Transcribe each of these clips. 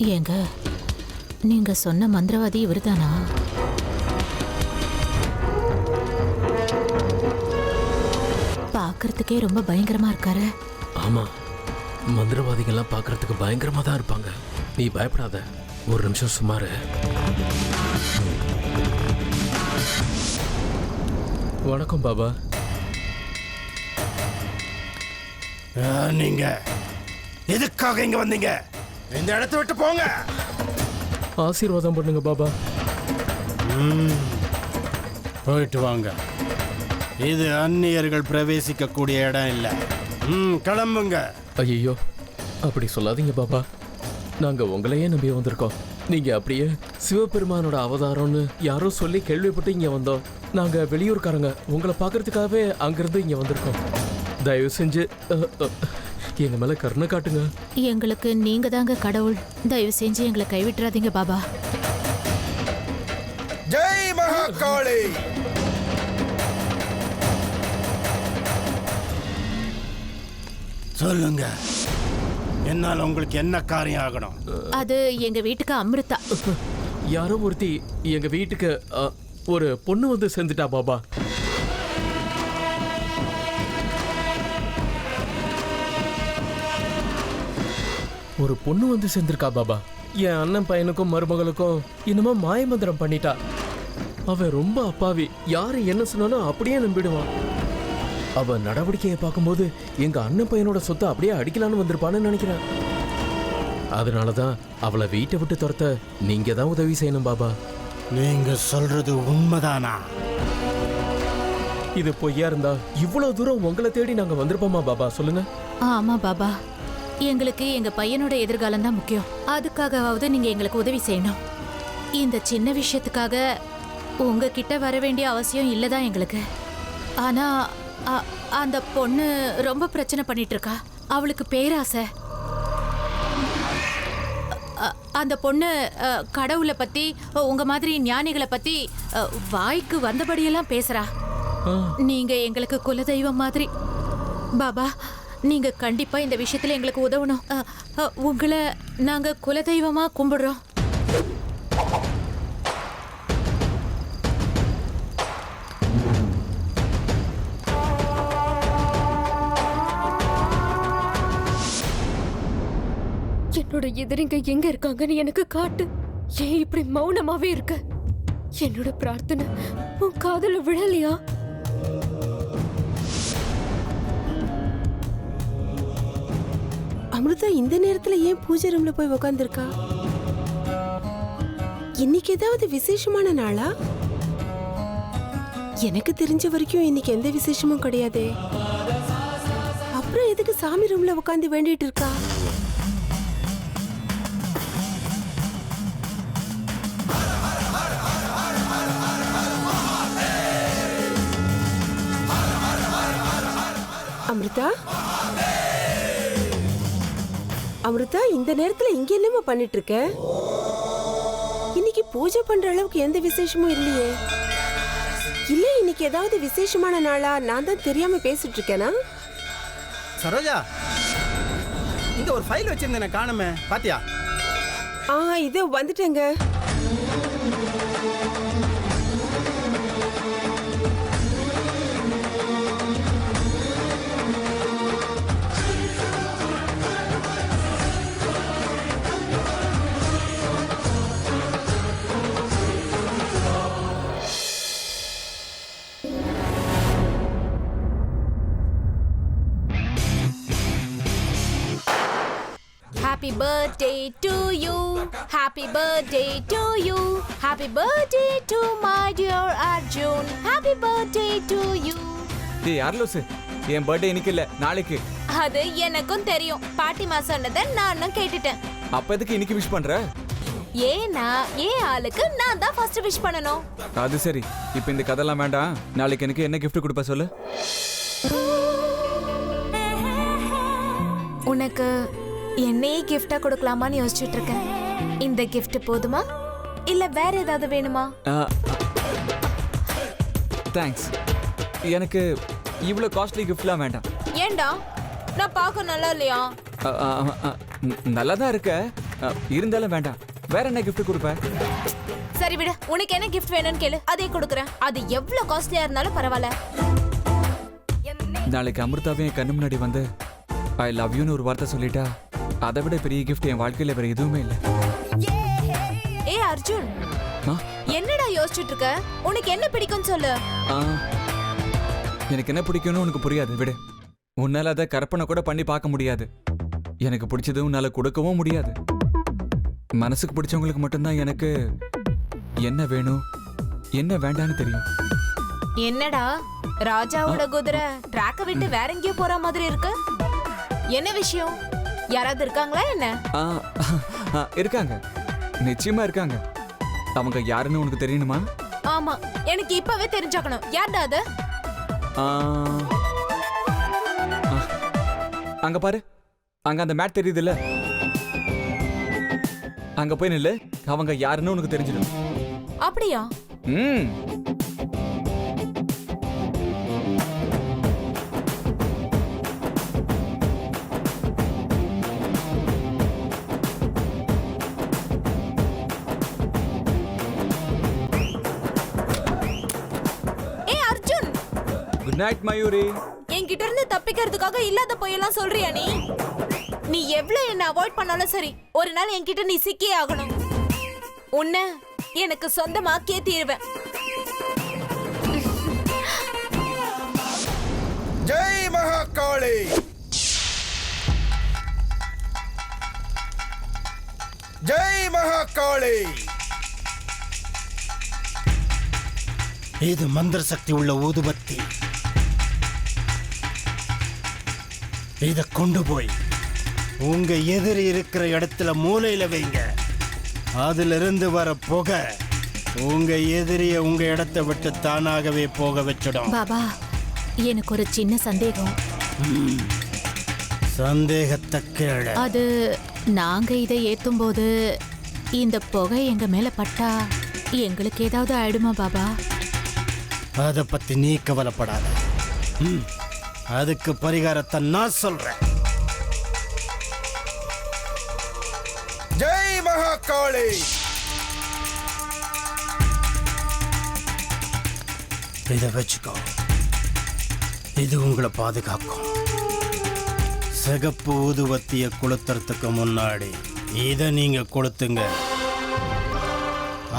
ஏங்க, நீங்க சொன்ன மந்திரவாதி இவர்தானா? பார்க்கறதுக்கே ரொம்ப பயங்கரமா இருக்காரு. ஆமா, மந்திரவாதிகள்லாம் பார்க்கறதுக்கு பயங்கரமா தான் இருப்பாங்க. நீ பயப்படாத, ஒரு நிமிஷம் சுமாரு. வணக்கம் பாபா. நீங்க எதுக்காக இங்க வந்தீங்க? இந்த இடத்தை விட்டு போங்க. ஆசீர்வாதம் பண்ணுங்க பாபா. போயிட்டு வாங்க. இது அந்நியர்கள் பிரவேசிக்க கூடிய இடம் இல்ல. கிளம்புங்க. ஐயோ, அப்படி சொல்லாதீங்க பாபா. நாங்க உங்களையே நம்பி வந்திருக்கோம். நீங்க அப்படியே சிவபெருமானோட அவதாரம்னு யாரோ சொல்லி கேள்விப்பட்டு இங்க வந்தோம். நாங்க வெளியூர்காரங்க, உங்களை பார்க்கறதுக்காகவே அங்கிருந்து இங்க வந்திருக்கோம். தயவு செஞ்சு எங்க மேல கருணை காட்டுங்க. எங்களுக்கு நீங்க தாங்க கடவுள். தயவு செஞ்சு எங்களை கைவிட்டுறாதீங்க பாபா. ஜெய் மகாகாளி. சொல்லுங்க, என்னால உங்களுக்கு என்ன காரியம் ஆகணும்? அது எங்க வீட்டுக்கு அமிர்தா. யாரோ ஒருத்தி எங்க வீட்டுக்கு ஒரு பொண்ணு வந்து சேர்ந்துட்டா பாபா. ஒரு பொண்ணு வந்து சேர்ந்திருக்கா பாபா. என் அண்ணன் பையனுக்கும் மருமகளுக்கும் இன்னுமா மாயமந்திரம் பண்ணிட்டா. அவ ரொம்ப அப்பாவி. யாரு என்ன சொன்னாலும் அப்படியே நம்பிடுவான். அவ நடவடிக்கையை பார்க்கும்போது எங்க அண்ணன் பையனோட சொத்தை அப்படியே அடிக்கலான்னு வந்திருப்பான்னு நினைக்கிறேன். அதனாலதான் அவளை வீட்டை விட்டு துரத்த நீங்க தான் உதவி செய்யணும் பாபா. நீங்க சொல்றது உண்மைதானா? இது பொய்யா இருந்தா இவ்வளவு தூரம் உங்களை தேடி நாங்க வந்திருப்போமா பாபா? சொல்லுங்க. ஆமா பாபா, எங்களுக்கு எங்க பையனோட எதிர்காலம் தான் முக்கியம். அதுக்காகவாவது நீங்க எங்களுக்கு உதவி செய்யணும். இந்த சின்ன விஷயத்துக்காக உங்ககிட்ட வர வேண்டிய அவசியம் இல்லதான் எங்களுக்கு. ஆனா அந்த பொண்ணு ரொம்ப பிரச்சனை பண்ணிட்டு இருக்கா. அவளுக்கு பேராசை. அந்த பொண்ணு கடவுளை பத்தி, உங்க மாதிரி ஞானிகளை பத்தி வாய்க்கு வந்தபடியெல்லாம் பேசுறா. நீங்க எங்களுக்கு குலதெய்வம் மாதிரி பாபா. நீங்க கண்டிப்பா இந்த விஷயத்துல எங்களுக்கு உதவணும். உங்களை நாங்க குலதெய்வமா கும்பிடுறோம். என்னோட எதிரிங்க எங்க இருக்காங்கன்னு எனக்கு காட்டு. ஏன் இப்படி மௌனமாவே இருக்க? என்னோட பிரார்த்தனை உன் காதுல விழலையா? அமிர்தா இந்த நேரத்துல ஏன் பூஜை ரூம்ல போய் உக்காந்துருக்கா? இன்னைக்கு ஏதாவது விசேஷமான நாளா? எனக்கு தெரிஞ்ச வரைக்கும் இன்னைக்கு எந்த விசேஷமும் கிடையாதே. அப்புறம் எதுக்கு சாமி ரூம்ல உட்காந்து வேண்டிட்டு இருக்கா? அமிர்தா, அமிர்தா இந்த நேரத்துல இங்க என்னமா பண்ணிட்டு இருக்க? இன்னைக்கு பூஜை பண்ற அளவுக்கு எந்த விசேஷமும் இல்லையே. இல்ல இன்னைக்கு ஏதாவது விசேஷமான நாளா? நான் தான் தெரியாம பேசிட்டு இருக்கேனா? சரோஜா, இங்க ஒரு ஃபைல் வச்சிருந்தேன், காணுமே, பாத்தியா? இதோ வந்துட்டேங்க. Happy birthday to you. Happy birthday to you. Happy birthday to my dear Arjun. Happy birthday to you. டேய் யார்லோஸ், என் பர்த்டே இன்னைக்கு இல்ல நாளைக்கு. அது எனக்கும் தெரியும். பாட்டிமா சொன்னதை நானும் கேட்டுட்டேன். அப்ப எதுக்கு இன்னைக்கு விஷ் பண்ற? ஏன்னா ஏன் ஆளுக்கு நான் தான் ஃபர்ஸ்ட் விஷ் பண்ணணும். அது சரி, இப்போ இந்த கதைலாம் வேண்டாம். நாளைக்கு எனக்கு என்ன gift கொடுப்ப சொல்லு. உனக்கு என்னையே கிஃப்டா கொடுக்கலாமான்னு யோசிச்சுட்டு இருக்கேன். இந்த கிஃப்ட் போதுமா இல்ல வேற ஏதாவது வேணுமா? தேங்க்ஸ். எனக்கு இவ்ளோ காஸ்ட்லி கிஃப்ட்லாம் வேண்டாம். ஏண்டா, நான் பார்க்க நல்லா இல்லையா? நல்லா தான் இருக்க. இருந்தாலும் வேண்டாம். வேற என்ன gift கொடுப்ப? சரி விடு, உனக்கு என்ன gift வேணும்னு கேளு, அதே கொடுக்குறேன். அது எவ்வளவு காஸ்ட்லியா இருந்தாலும் பரவாயில்ல. நாளைக்கு அமிர்தாவே என் கண்ணு முன்னாடி வந்து ஐ லவ் யூன்னு ஒரு வார்த்தை சொல்லிட்டா அதை விட பெரிய gift என் வாழ்க்கையில வேற எதுவுமே இல்லை. ஏய் அர்ஜுன், ஆ? என்னடா யோசிச்சுட்டு இருக்க? உனக்கு என்ன பிடிக்கும்னு சொல்லு. ஆ, எனக்கு என்ன பிடிக்கும்னு உனக்கு புரியாது, விடு. உன்னால அதை கற்பனை கூட பண்ணி பார்க்க முடியாது. எனக்கு பிடிச்சது உன்னால கொடுக்கவும் முடியாது. மனசுக்கு பிடிச்சவங்களுக்கு மட்டும்தான் எனக்கு என்ன வேணும் என்ன வேண்டான்னு தெரியும். என்னடா ராஜாவோட குதிரை ட்ராக்க விட்டு வேற எங்கேயோ போற மாதிரி இருக்கு? என்ன விஷயம்? யாராவது இருக்காங்களா என்ன? இருக்காங்க, நிச்சயமா இருக்காங்க. அவங்க யாருன்னு உனக்கு தெரியணுமா? ஆமா, எனக்கு இப்பவே தெரிஞ்சாக்கணும். யார்டா அது? ஆ, அங்க பாரு, அங்க அந்த மேட் தெரியுதுல்ல, அங்க போய் நில்லு. அவங்க யாருன்னு உனக்கு தெரிஞ்சிடும். அப்படியா? ம். ஏய் அர்ஜுன், குட் நைட் மயூரி. என்கிட்ட இருந்து தப்பிக்கிறதுக்காக இல்லாத பொய்யெல்லாம் சொல்றியா நீ? நீ எவ்வளவு என்ன அவாய்ட் பண்ணாலும் சரி, ஒரு நாள் என்கிட்ட நீ சிக்கியே ஆகணும். உன்னை எனக்கு சொந்தமாக்கியே தீருவேன். ஜெய் மகாகாளி. ஜெய் மகாகாளி. இது மந்திர சக்தி உள்ள ஊதுபத்தி. இத கொண்டு போய் உங்க எதிரி இருக்கிற இடத்துல மூலையில வைங்க. அதுல இருந்து வர புகை உங்க எதிரிய உங்க இடத்தை விட்டு தானாகவே போக வச்சிடும். பாபா, எனக்கு ஒரு சின்ன சந்தேகம். சந்தேகத்தை கேளு. அது நாங்க இதை ஏத்தும் போது இந்த புகை எங்க மேல பட்டா எங்களுக்கு ஏதாவது ஆயிடுமா பாபா? அதை பத்தி நீ கவலைப்படாத. அதுக்கு பரிகாரத்தை நான் சொல்றேன். ஜெய் மகாகாளி. இதை வச்சுக்கோ, இது உங்களை பாதுகாக்கும். சிகப்பு ஊதுவத்திய கொளுத்துறதுக்கு முன்னாடி இதை நீங்க கொளுத்துங்க.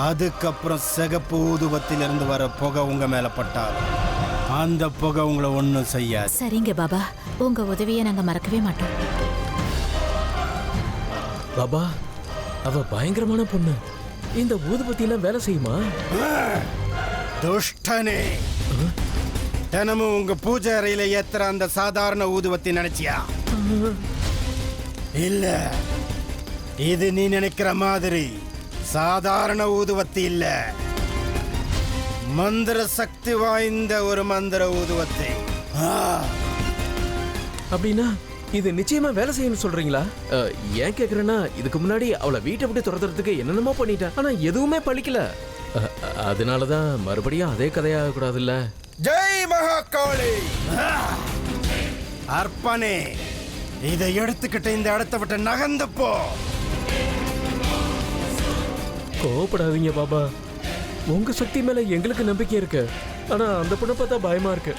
அதுக்கப்புறம் சிகப்பு ஊதுவத்திலிருந்து வர புகை உங்க மேல பட்டால் அந்த புகை உங்களை ஒன்றும் செய்யாது. சரிங்க பாபா, உங்க உதவியை நாங்க மறக்கவே மாட்டோம். பாபா, அவ பயங்கரமான பொண்ணு. இந்த ஊதுபத்தியெல்லாம் வேலை செய்யுமா? துஷ்டனே, தினமும் உங்க பூஜை அறையில ஏத்துற அந்த சாதாரண ஊதுவத்தி நினைச்சியா? இல்ல, இது நீ நினைக்கிற மாதிரி சாதாரண ஊதுவத்தி இல்ல. மந்திர சக்தி வாய்ந்த ஒரு மந்திர ஊதுவத்தி. அப்படின்னா இது நிச்சயமா வேலை செய்யணும்னு சொல்றீங்களா? ஏன் கேக்குறேன்னா, இதுக்கு முன்னாடி அவளை வீட்டை விட்டு துரத்துறதுக்கு என்னென்னமோ பண்ணிட்டேன், ஆனா எதுவுமே பழிக்கல. அதனாலதான் மறுபடியும் அதே கதையாக கூடாதுல்ல. ஜெய் மகாகாளி. அர்ப்பனே, இதை எடுத்துக்கிட்டு இந்த இடத்தை விட்டு நகர்ந்து போ. கோவப்படாதீங்க பாபா, உங்க சக்தி மேல எங்களுக்கு நம்பிக்கை இருக்கு. ஆனா அந்த பொண்ணை பார்த்தா பயமா இருக்கு.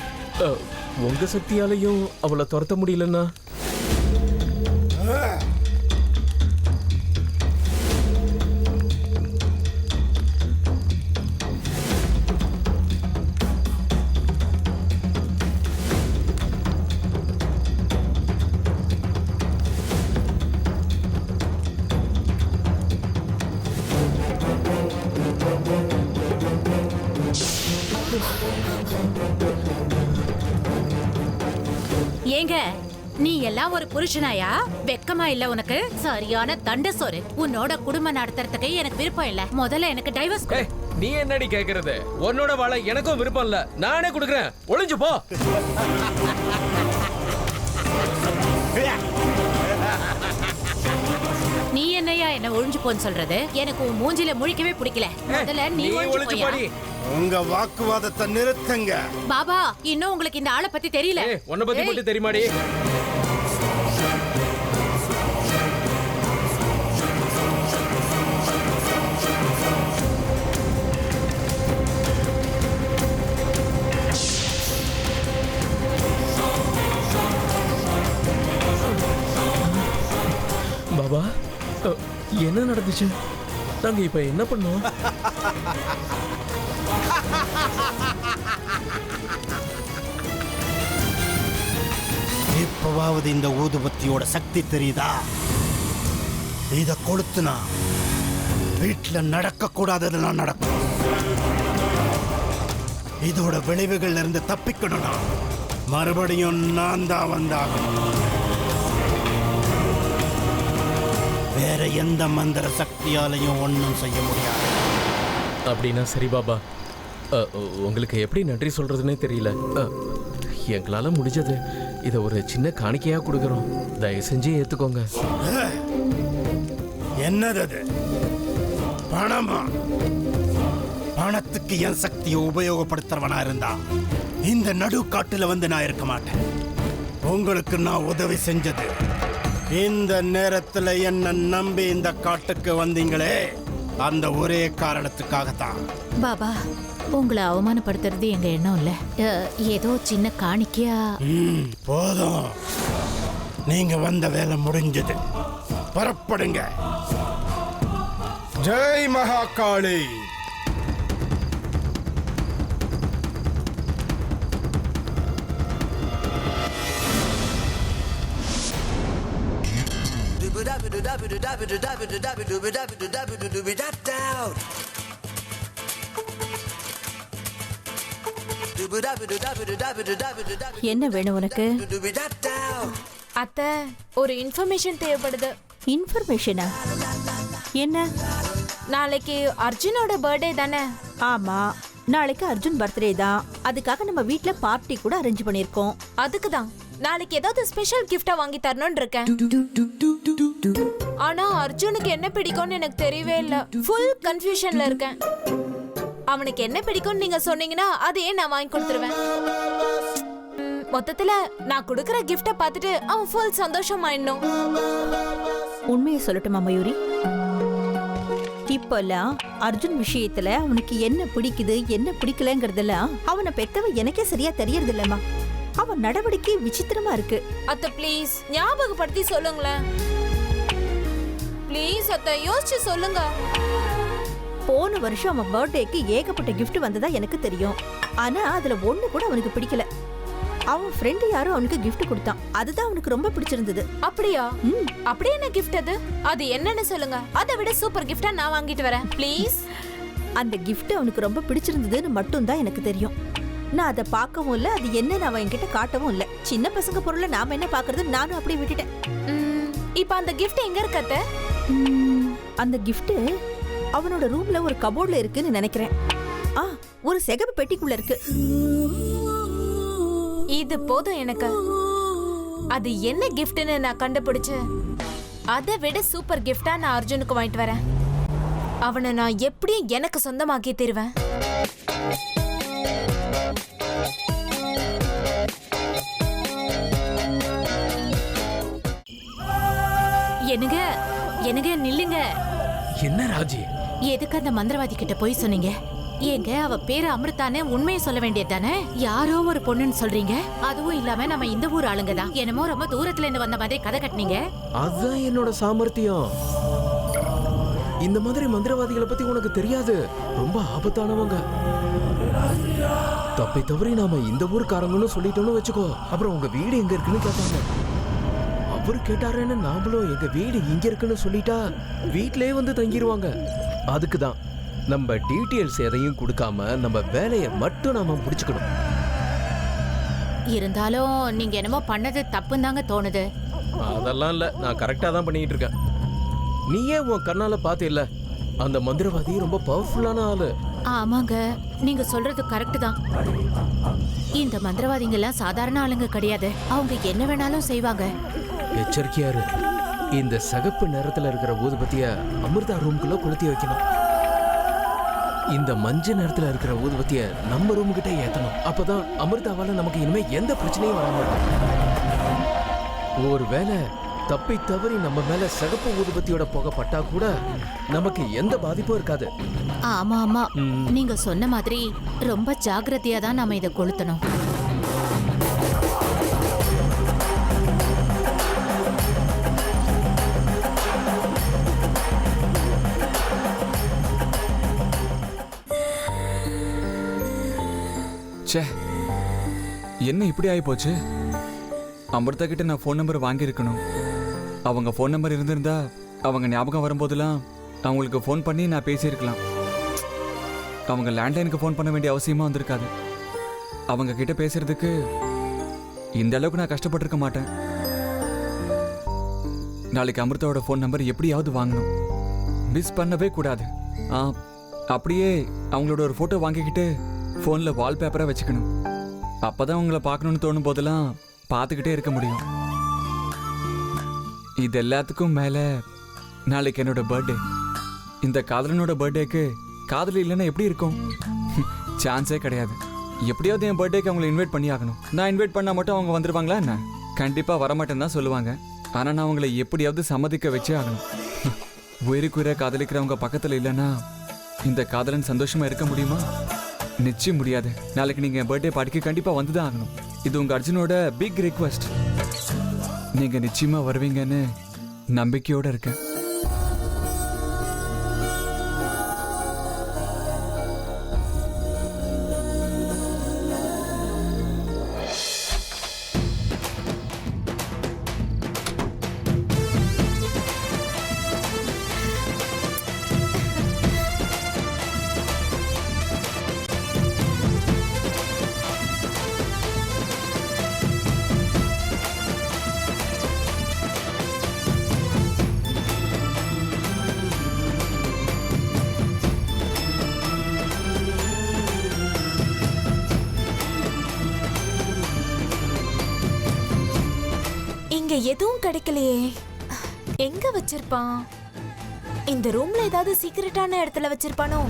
உங்க சக்தியாலையும் அவளை துரத்த முடியலன்னா? ஏங்க, நீ எல்லாம் ஒரு புருஷனாயா? வெக்கமா இல்ல உனக்கு? சரியான தண்ட சோறு. உன்னோட குடும்பம் நடத்துறதுக்கு எனக்கு விருப்பம் இல்ல. முதல்ல எனக்கு டைவர்ஸ் கொடு. நீ என்னடி கேக்குறது? உன்னோட வாழ எனக்கும் விருப்பம் இல்ல, நானே கொடுக்கறேன். ஒளிஞ்சு போ. நீ என்னையா என்ன ஒழிஞ்சு போன்னு சொல்றது? எனக்கு உன் மூஞ்சில முழிக்கவே பிடிக்கல. முதல்ல நீ ஒழிஞ்சு போடி. உங்க வாக்குவாதத்தை நிறுத்துங்க. பாபா, இன்னும் உங்களுக்கு இந்த ஆளை பத்தி தெரியல. உன்னை பத்தி மட்டும் தெரியுமாடி? என்ன நடந்துச்சு? நாங்க இப்ப என்ன பண்ணோம்? இப்பவாவது இந்த ஊதுபத்தியோட சக்தி தெரியுதா? இத கொளுத்துனா வீட்டுல நடக்க கூடாததெல்லாம் நடக்கும். இதோட விளைவுகள்ல இருந்து தப்பிக்கணும்னா மறுபடியும் நான் தான் வந்தாகணும். வேற எந்த மந்திர சக்தியாலையும் ஒன்றும் செய்ய முடியாது. அப்படின்னா சரி பாபா. உங்களுக்கு எப்படி நன்றி சொல்றதுன்னே தெரியல. எங்களால முடிஞ்சது இதை ஒரு சின்ன காணிக்கையா கொடுக்குறோம். தயவு செஞ்சு ஏத்துக்கோங்க. என்னது அது? பணமா? பணத்துக்கு என் சக்தியை உபயோகப்படுத்துறவனா இருந்தா இந்த நடு காட்டுல வந்து நான் இருக்க மாட்டேன். உங்களுக்கு நான் உதவி செஞ்சது இந்த நேரத்துல என்ன நம்பி இந்த காட்டுக்கு வந்தீங்களே, அந்த ஒரே காரணத்துக்காகத்தான். பாபா, உங்களை அவமானப்படுத்துறது எங்க எண்ணம் இல்ல. ஏதோ சின்ன காணிக்கையா. போதும், நீங்க வந்த வேலை முடிஞ்சது. புறப்படுங்க. ஜெய் மகாகாளி. என்ன வேணும் உனக்கு? அத்தை, ஒரு இன்ஃபர்மேஷன் தேவைப்படுது. இன்ஃபர்மேஷனா? என்ன? நாளைக்கு அர்ஜுனோட பர்த்டே தானே? ஆமா, நாளைக்கு அர்ஜுன் பர்த்டே தான். அதுக்காக நம்ம வீட்ல பார்ட்டி கூட அரேஞ்ச் பண்ணிருக்கோம். அதுக்கு தான் நாளைக்கு ஏதாவது ஸ்பெஷல் கிஃப்டா வாங்கி தரணும்னு இருக்கேன். ஆனா அர்ஜுனுக்கு என்ன பிடிக்கும்னு எனக்கு தெரியவே இல்ல. ஃபுல் கன்ஃபியூஷன்ல இருக்கேன். அவனுக்கு என்ன பிடிக்கும்னு நீங்க சொன்னீங்கன்னா அதையே நான் வாங்கி கொடுத்துருவேன். மொத்தத்துல நான் கொடுக்கற கிஃப்ட பார்த்துட்டு அவன் ஃபுல் சந்தோஷமாயிடணும். உண்மையை சொல்லட்டுமா மயூரி? இப்பெல்லாம் அர்ஜுன் விஷயத்துல அவனுக்கு என்ன பிடிக்குது என்ன பிடிக்கலங்கிறதெல்லாம் அவனை பெத்தவ எனக்கே சரியா தெரியறது இல்லம்மா. அவன் நடவடிக்கை விசித்திரமா இருக்கு. அத்தை ப்ளீஸ் ஞாபகப்படுத்தி சொல்லுங்களேன். ப்ளீஸ் அத்தை, யோசிச்சு சொல்லுங்க. போன வருஷம் அவன் பர்த்டேக்கு ஏகப்பட்ட கிஃப்ட் வந்ததா எனக்கு தெரியும். ஆனா அதுல ஒண்ணு கூட அவனுக்கு பிடிக்கல. அவன் ஃப்ரெண்ட் யாரோ அவனுக்கு கிஃப்ட் கொடுத்தான். அதுதான் அவனுக்கு ரொம்ப பிடிச்சிருந்தது. அப்படியா? அப்படி என்ன கிஃப்ட் அது? அது என்னன்னு சொல்லுங்க. அதை விட சூப்பர் கிஃப்டா நான் வாங்கிட்டு வரேன் ப்ளீஸ். அந்த கிஃப்ட் அவனுக்கு ரொம்ப பிடிச்சிருந்ததுன்னு மட்டும் தான் எனக்கு தெரியும். நான் அதை பார்க்கவும் இல்லை, அது என்னன்னு அவன் என்கிட்ட காட்டவும் இல்லை. சின்ன பசங்க பொருளை நாம என்ன பாக்குறது, நானும் அப்படியே விட்டுட்டேன். இப்ப அந்த கிஃப்ட் எங்க இருக்கத்த? அந்த கிஃப்ட் அவனோட ரூம்ல ஒரு கபோர்ட்ல இருக்குன்னு நினைக்கிறேன். ஒரு சிகப்பு பெட்டிக்குள்ள இருக்கு. இது போதும் எனக்கு. அது என்ன கிஃப்ட்னு நான் கண்டுபிடிச்சு அதை விட சூப்பர் கிஃப்டா நான் அர்ஜுனுக்கு வாங்கிட்டு வரேன். அவனை நான் எப்படியும் எனக்கு சொந்தமாக்கி தருவேன். என்னங்க என்னங்க நில்லுங்க. என்ன ராஜி? எதுக்கு அந்த மந்திரவாதி கிட்ட போய் சொன்னீங்க? ஏங்க, அவ பேரு அமிர்தானே, உண்மையை சொல்ல வேண்டியது தானே? யாரோ ஒரு பொண்ணுன்னு சொல்றீங்க. அதுவும் இல்லாம நம்ம இந்த ஊர் ஆளுங்க தான். என்னமோ ரொம்ப தூரத்துல இருந்து வந்த மாதிரி கதை கட்டினீங்க. அதுதான் என்னோட சாமர்த்தியம். இந்த மாதிரி மந்திரவாதிகளை பத்தி உனக்கு தெரியாது. ரொம்ப ஆபத்தானவங்க. தப்பி தவறி நாம இந்த ஊருக்காரங்கன்னு சொல்லிட்டோம்னு வச்சுக்கோ, அப்புறம் உங்க வீடு எங்க இருக்குன்னு கேட்டாங்க. அவரு கேட்டாருன்னு நாமளும் எங்க வீடு இங்க இருக்குன்னு சொல்லிட்டா வீட்லயே வந்து தங்கிடுவாங்க. அதுக்குதான் நம்ம டீட்டெயில்ஸ் எதையும் கொடுக்காம நம்ம வேலையை மட்டும் நாம முடிச்சுக்கணும். இருந்தாலும் நீங்க என்னமோ பண்ணது தப்புன்னு தாங்க தோணுது. அதெல்லாம் இல்ல, நான் கரெக்டா தான் பண்ணிட்டு இருக்கேன். நீயே உன் கண்ணால பாத்து இல்ல, அந்த மந்திரவாதி ரொம்ப பவர்ஃபுல்லான ஆளு. ஆமாங்க, நீங்க சொல்றது கரெக்ட் தான். இந்த மந்திரவாதிங்க எல்லாம் சாதாரண ஆளுங்க கிடையாது. அவங்க என்ன வேணாலும் செய்வாங்க. எச்சரிக்கையா இரு. இந்த சகப்பு நிறத்துல இருக்கிற ஊதுபத்திய அமிர்தா ரூம்குள்ள கொளுத்தி வைக்கணும். இந்த மஞ்சள் நிறத்துல இருக்கிற ஊதுபத்திய நம்ம ரூம் கிட்ட ஏத்தணும். அப்பதான் அமிர்தாவால நமக்கு இனிமே எந்த பிரச்சனையும் வராம இருக்கும். ஒருவேளை தப்பி தவறி நம்ம மேல சிகப்பு ஊதுபத்தியோட புகை பட்டா கூட நமக்கு எந்த பாதிப்பும் இருக்காது. ஆமா ஆமா, நீங்க சொன்ன மாதிரி ரொம்ப ஜாக்கிரதையா தான் நாம இதை கொளுத்தணும். ச்சே, என்ன இப்படி ஆகி போச்சு? அமிர்தா கிட்ட நான் ஃபோன் நம்பர் வாங்கியிருக்கணும். அவங்க ஃபோன் நம்பர் இருந்திருந்தா அவங்க ஞாபகம் வரும்போதெல்லாம் அவங்களுக்கு ஃபோன் பண்ணி நான் பேசியிருக்கலாம். அவங்க லேண்ட்லைனுக்கு ஃபோன் பண்ண வேண்டிய அவசியமா வந்திருக்காது. அவங்க கிட்ட பேசுறதுக்கு இந்த அளவுக்கு நான் கஷ்டப்பட்டிருக்க மாட்டேன். நாளைக்கு அமிர்தாவோட ஃபோன் நம்பர் எப்படியாவது வாங்கணும், மிஸ் பண்ணவே கூடாது. அப்படியே அவங்களோட ஒரு ஃபோட்டோ வாங்கிக்கிட்டு ஃபோனில் வால்பேப்பராக வச்சுக்கணும். அப்போதான் அவங்கள பார்க்கணுன்னு தோணும் போதெல்லாம் பார்த்துக்கிட்டே இருக்க முடியும். இது எல்லாத்துக்கும் மேலே நாளைக்கு என்னோட பர்த்டே. இந்த காதலனோட பர்த்டேக்கு காதலி இல்லைன்னா எப்படி இருக்கும்? சான்ஸே கிடையாது. எப்படியாவது என் பர்த்டேக்கு அவங்களை இன்வைட் பண்ணி ஆகணும். நான் இன்வைட் பண்ணால் மட்டும் அவங்க வந்துடுவாங்களா என்ன? கண்டிப்பாக வரமாட்டேன்னு தான் சொல்லுவாங்க. ஆனால் நான் அவங்களை எப்படியாவது சம்மதிக்க வச்சே ஆகணும். உயிருக்குயிர காதலிக்கிறவங்க பக்கத்தில் இல்லைன்னா இந்த காதலன் சந்தோஷமா இருக்க முடியுமா? நிச்சயம் முடியாது. நாளைக்கு நீங்க பர்த்டே பார்ட்டிக்கு கண்டிப்பா வந்துதான் ஆகணும். இது உங்க அர்ஜுனோட பிக் ரிக்வெஸ்ட். நீங்க நிச்சயமா வருவீங்கன்னு நம்பிக்கையோட இருக்கேன். இங்க எதுவும் கிடைக்கலையே. எங்க வச்சிருப்பான்? இந்த ரூம்ல ஏதாவது சீக்ரெட்டான இடத்துல வச்சிருப்பானோ?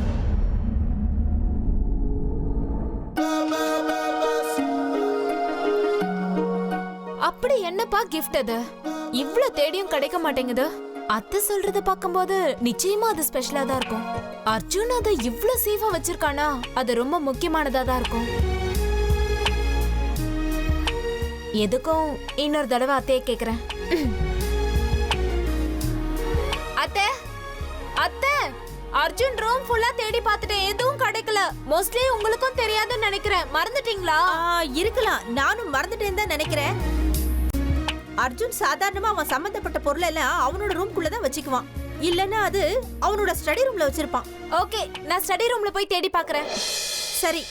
அப்படி என்னப்பா கிஃப்ட் அது? இவ்ளோ தேடியும் கிடைக்க மாட்டேங்குது. அத்தை சொல்றத பாக்கும்போது நிச்சயமா அது ஸ்பெஷலா தான் இருக்கும். அர்ஜுன் அதை இவ்ளோ சேஃபா வச்சிருக்கானா, அது ரொம்ப முக்கியமானதா தான் இருக்கும். எதுக்கும் இன்னொரு தடவை அத்தையை கேக்குறேன். அத்தை, அத்தை, அர்ஜுன் ரூம் ஃபுல்லா தேடி பார்த்துட்டேன், எதுவும் கிடைக்கல. மோஸ்ட்லி உங்களுக்கும் தெரியாதுன்னு நினைக்கிறேன். மறந்துட்டீங்களா? இருக்கலாம், நானும் மறந்துட்டேன்னு தான் நினைக்கிறேன். அர்ஜுன் சாதாரணமா அவன் சம்பந்தப்பட்ட பொருள் எல்லாம் அவனோட ரூம்குள்ள தான் வச்சுக்குவான். இல்லன்னா அது அவனோட ஸ்டடி ரூம்ல வச்சிருப்பான். ஓகே, நான் ஸ்டடி ரூம்ல போய் தேடி பார்க்கறேன். சரி.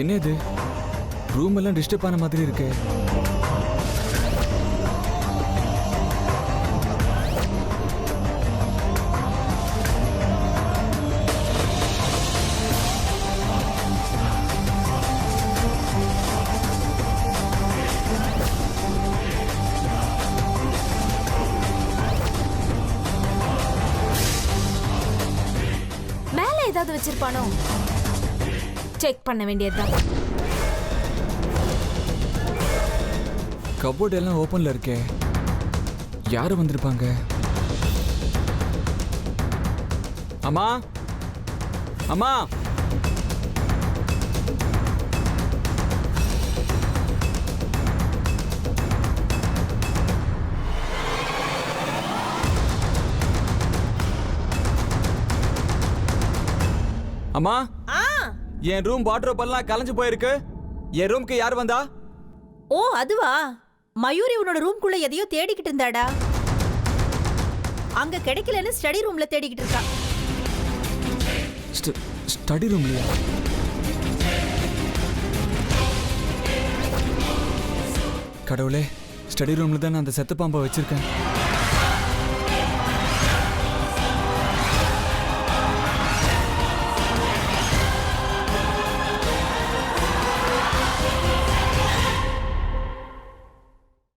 என்ன இது? ரூம் எல்லாம் டிஸ்டர்ப் ஆன மாதிரி இருக்கு. மேல ஏதாவது வச்சிருப்பானோ? செக் பண்ண வேண்டியதுதான். கபோர்ட் எல்லாம் ஓபன்ல இருக்கே. யாரு வந்திருப்பாங்க? அம்மா, அம்மா, அம்மா, என் ரூம் வாட்ரோப் எல்லாம் கலைஞ்சு போயிருக்கு. என் ரூம்க்கு யார் வந்தா? ஓ, அதுவா? மயூரி உன்னோட ரூம்குள்ள எதையோ தேடிக்கிட்டு இருந்தாடா. அங்க கிடைக்கலன்னு ஸ்டடி ரூம்ல தேடிக்கிட்டு இருக்கா. ஸ்டடி ரூம்லயா? கடவுளே, ஸ்டடி ரூம்ல தான் நான் அந்த செத்து பாம்பை வச்சிருக்கேன்.